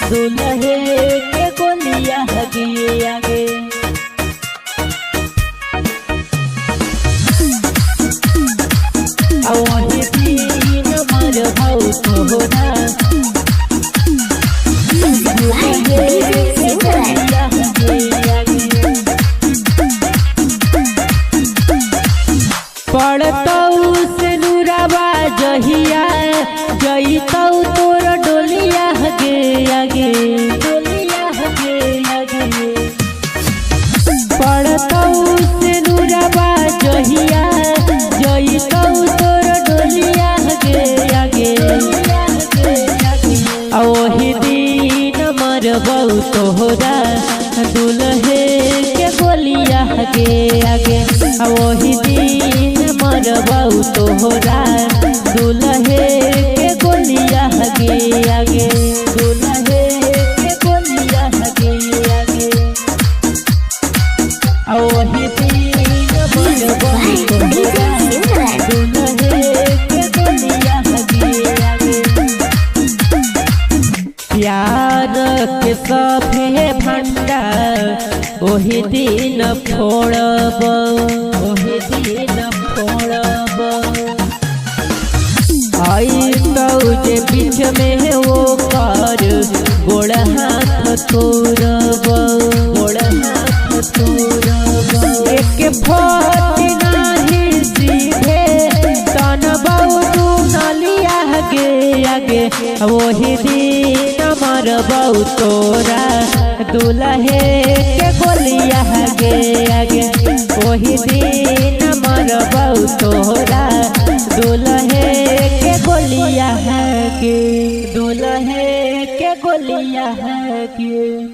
दुल्हे के गोलिया हगिए आगे वही दिन मर भाव तोहरा पड़तौ से नूराबा जहिया जईतौ तोर डोलिया हगे आगे डोलिया हगे आगे पड़तौ से नूराबा जहिया जईतौ तोर डोलिया हगे आगे वही दिन मरबौ तोहरा दुल्हे के गोलिया हगे आगे वही दिन मरबौ तोहरा दुल्हे के गोलिया हगे आगे दुल्हे के गोलिया हगे आगे वही दिन मरबौ तोहरा दुल्हे के गोलिया हगे आगे प्यार के सभे भंडार ओही दिन फोड़ब ओही दिन फोड़ब आई तो जे बीच में वो कर गोड़ हाथ तोड़ब गोड़ हाथ तोड़ब एक फोट नाही सीधे तनबौ तू नलिया हगे आगे वही दिन मरबौ तोरा दुल्हे के गोलिया हगे आगे वही दिन मरबौ तोरा दुल्हे के गोलिया हगे दुल्हे के गोलिया हगे।